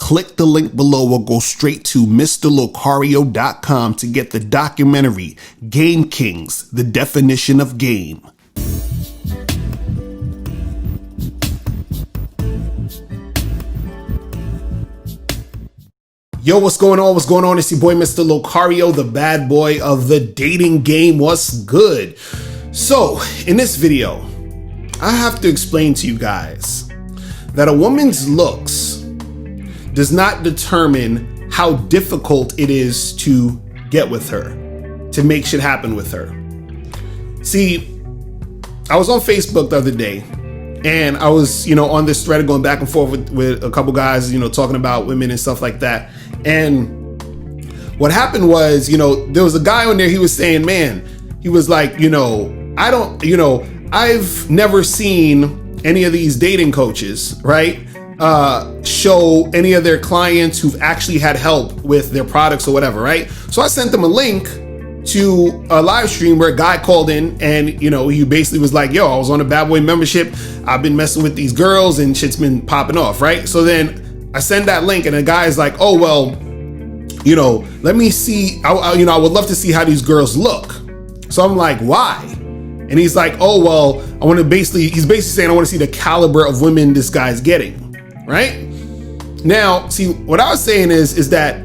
click the link below or go straight to MrLocario.com to get the documentary Game Kings, The Definition of Game. Yo, what's going on? What's going on? It's your boy, Mr.Locario, the bad boy of the dating game. What's good? So, in this video, I have to explain to you guys that a woman's looks does not determine how difficult it is to get with her, to make shit happen with her. See, I was on Facebook the other day, and I was, on this thread going back and forth with a couple guys, talking about women and stuff like that. And what happened was, there was a guy on there, he was saying, man, he was like, I've never seen any of these dating coaches, right, show any of their clients who've actually had help with their products or whatever, right? So I sent them a link to a live stream where a guy called in and, he basically was like, yo, I was on a bad boy membership. I've been messing with these girls and shit's been popping off, right? So then I send that link and the guy's like, oh, well, let me see. I would love to see how these girls look. So I'm like, why? And he's like, oh, well, he's basically saying, I want to see the caliber of women this guy's getting, right? Now, see, what I was saying is that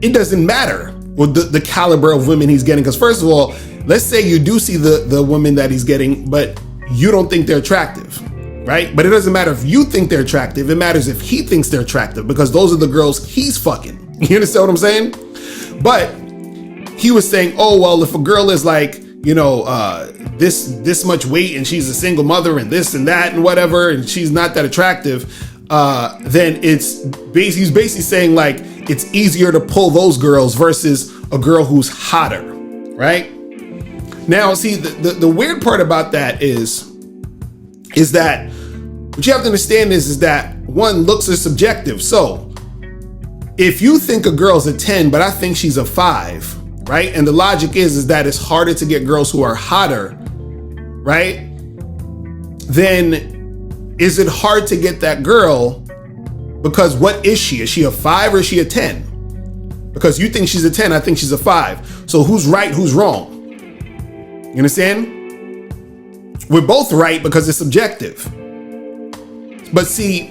it doesn't matter what the caliber of women he's getting. Because first of all, let's say you do see the women that he's getting, but you don't think they're attractive, right? But it doesn't matter if you think they're attractive. It matters if he thinks they're attractive, because those are the girls he's fucking. You understand what I'm saying? But he was saying, oh, well, if a girl is like, this much weight and she's a single mother and this and that and whatever, and she's not that attractive, then he's basically saying like it's easier to pull those girls versus a girl who's hotter, right? Now, see, the weird part about that is that what you have to understand is that one, looks are subjective. So if you think a girl's a 10, but I think she's a 5, right? And the logic is that it's harder to get girls who are hotter, right? Then is it hard to get that girl? Because what is she? Is she a 5 or is she a 10? Because you think she's a 10, I think she's a 5. So who's right, who's wrong? You understand? We're both right because it's subjective. But see,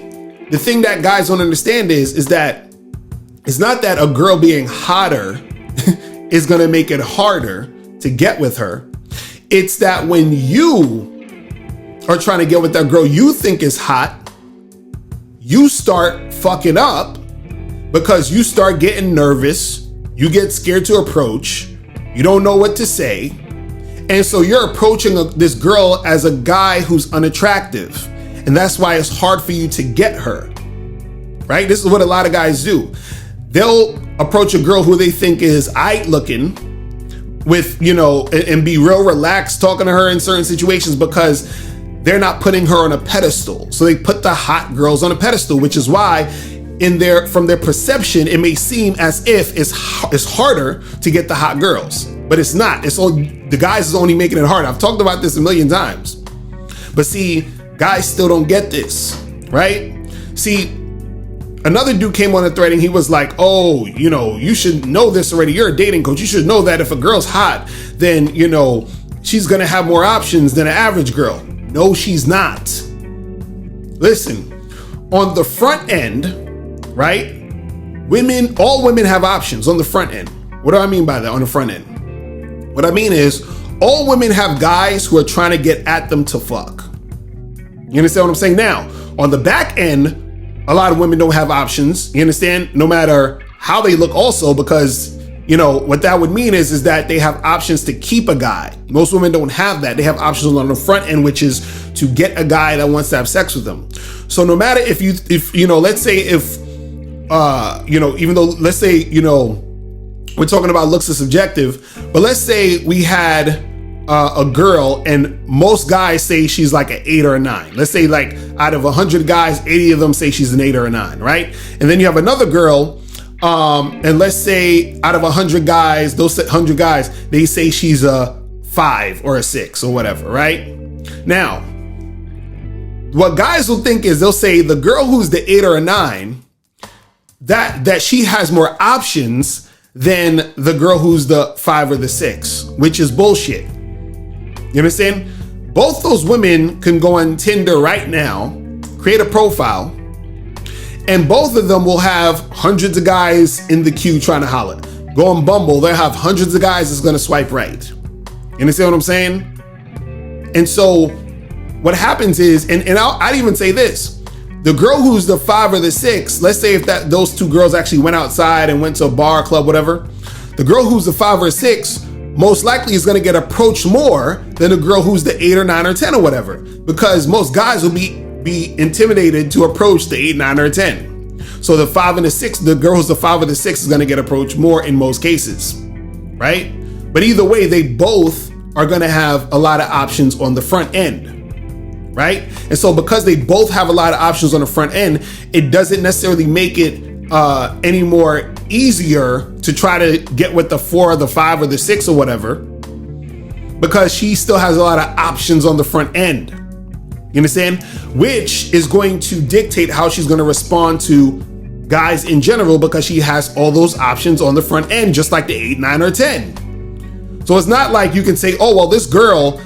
the thing that guys don't understand is that it's not that a girl being hotter is going to make it harder to get with her. It's that when you are trying to get with that girl you think is hot, you start fucking up because you start getting nervous. You get scared to approach. You don't know what to say. And so you're approaching this girl as a guy who's unattractive. And that's why it's hard for you to get her, right? This is what a lot of guys do. They'll approach a girl who they think is aight looking with, and be real relaxed talking to her in certain situations because they're not putting her on a pedestal. So they put the hot girls on a pedestal, which is why from their perception, it may seem as if it's harder to get the hot girls, but it's not. The guys is only making it harder. I've talked about this a million times, but see, guys still don't get this, right? See, another dude came on the thread and he was like, oh, you should know this already. You're a dating coach. You should know that if a girl's hot, then, she's going to have more options than an average girl. No, she's not. Listen, on the front end, right? All women have options on the front end. What do I mean by that on the front end? What I mean is all women have guys who are trying to get at them to fuck. You understand what I'm saying? Now, on the back end, a lot of women don't have options, you understand? No matter how they look also, because, what that would mean is that they have options to keep a guy. Most women don't have that. They have options on the front end, which is to get a guy that wants to have sex with them. So no matter let's say we're talking about looks are subjective, but let's say we had a girl and most guys say she's like an 8 or a 9. Let's say like out of 100 guys, 80 of them say she's an 8 or a 9, right? And then you have another girl, and let's say out of 100 guys, those 100 guys, they say she's a 5 or a 6 or whatever, right? Now, what guys will think is they'll say the girl who's the 8 or a 9 that she has more options than the girl who's the 5 or the 6, which is bullshit. You understand? Both those women can go on Tinder right now, create a profile, and both of them will have hundreds of guys in the queue trying to holler. Go on Bumble, they'll have hundreds of guys that's gonna swipe right. You understand what I'm saying? And so what happens is, and I'd even say this, the girl who's the 5 or the 6, let's say if those two girls actually went outside and went to a bar, club, whatever, the girl who's the 5 or 6 most likely is gonna get approached more than the girl who's the 8 or 9 or 10 or whatever, because most guys will be intimidated to approach the 8, 9, or 10. So the 5 and the 6, the girl who's the 5 or the 6 is gonna get approached more in most cases, right? But either way, they both are gonna have a lot of options on the front end, right? And so because they both have a lot of options on the front end, it doesn't necessarily make it any more easier to try to get with the 4 or the 5 or the 6 or whatever, because she still has a lot of options on the front end. You understand? Which is going to dictate how she's going to respond to guys in general, because she has all those options on the front end, just like the 8, 9, or 10. So it's not like you can say, oh, well, this girl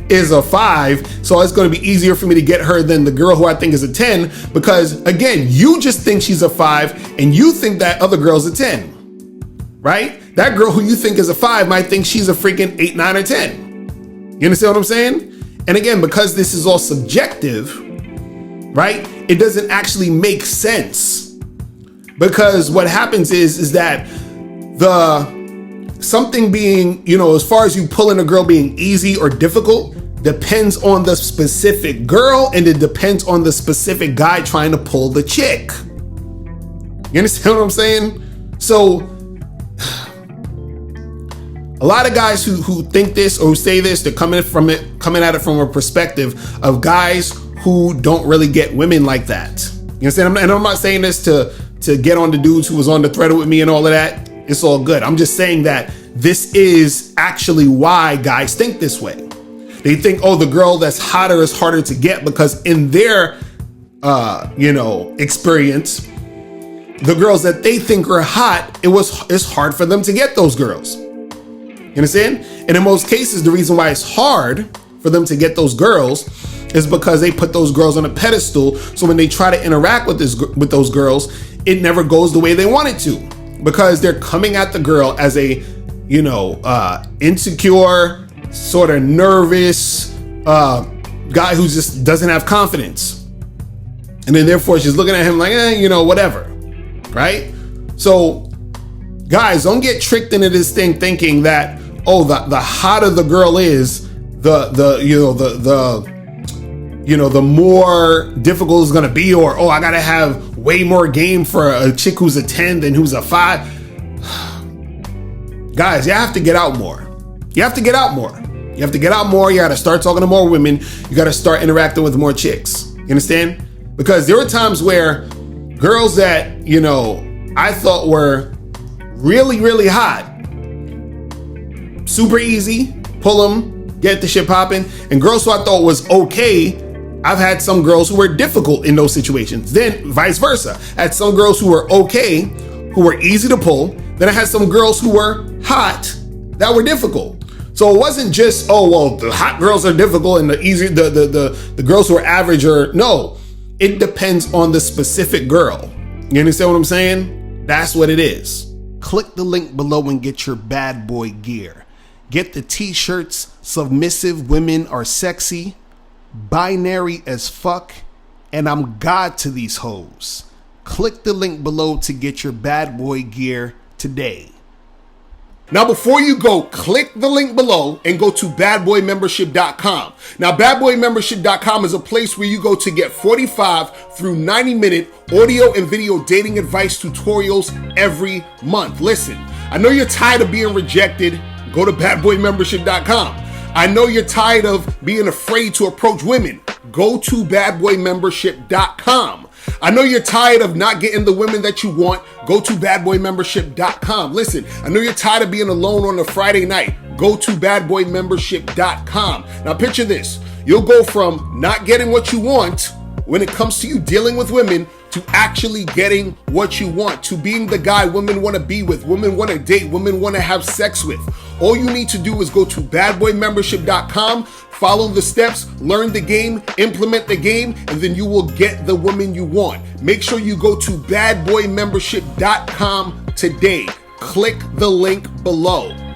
is a 5, so it's going to be easier for me to get her than the girl who I think is a 10, because again, you just think she's a 5 and you think that other girl's a 10, right? That girl who you think is a 5 might think she's a freaking 8, 9, or 10. You understand what I'm saying? And again, because this is all subjective, right? It doesn't actually make sense, because what happens is that something being, as far as you pulling a girl being easy or difficult, depends on the specific girl, and it depends on the specific guy trying to pull the chick. You understand what I'm saying? So a lot of guys who think this or who say this, they're coming at it from a perspective of guys who don't really get women like that. You understand? And I'm not saying this to get on the dudes who was on the thread with me and all of that. It's all good. I'm just saying that this is actually why guys think this way. They think, oh, the girl that's hotter is harder to get, because in their, experience, the girls that they think are hot, it's hard for them to get those girls. You understand? And in most cases, the reason why it's hard for them to get those girls is because they put those girls on a pedestal. So when they try to interact with those girls, it never goes the way they want it to, because they're coming at the girl as a, insecure, sort of nervous guy who just doesn't have confidence. And then therefore she's looking at him like, whatever, right? So guys, don't get tricked into this thing thinking that, oh, the hotter the girl is, the more difficult it's gonna be, or I gotta have way more game for a chick who's a 10 than who's a 5. Guys, you have to get out more. You have to get out more. You have to get out more. You gotta start talking to more women. You gotta start interacting with more chicks. You understand? Because there were times where girls that, I thought were really, really hot, super easy, pull them, get the shit popping, and girls who I thought was okay, I've had some girls who were difficult in those situations. Then vice versa. I had some girls who were okay, who were easy to pull. Then I had some girls who were hot that were difficult. So it wasn't just, oh, well, the hot girls are difficult and the girls who are average are, no. It depends on the specific girl. You understand what I'm saying? That's what it is. Click the link below and get your bad boy gear. Get the t-shirts, Submissive Women Are Sexy, Binary as Fuck, and I'm God to these hoes. Click the link below to get your bad boy gear today. Now, before you go, click the link below and go to badboymembership.com. Now, badboymembership.com is a place where you go to get 45 through 90-minute audio and video dating advice tutorials every month. Listen, I know you're tired of being rejected. Go to badboymembership.com. I know you're tired of being afraid to approach women. Go to badboymembership.com. I know you're tired of not getting the women that you want. Go to badboymembership.com. Listen, I know you're tired of being alone on a Friday night. Go to badboymembership.com. Now picture this. You'll go from not getting what you want when it comes to you dealing with women to actually getting what you want, to being the guy women want to be with, women want to date, women want to have sex with. All you need to do is go to badboymembership.com, follow the steps, learn the game, implement the game, and then you will get the woman you want. Make sure you go to badboymembership.com today. Click the link below.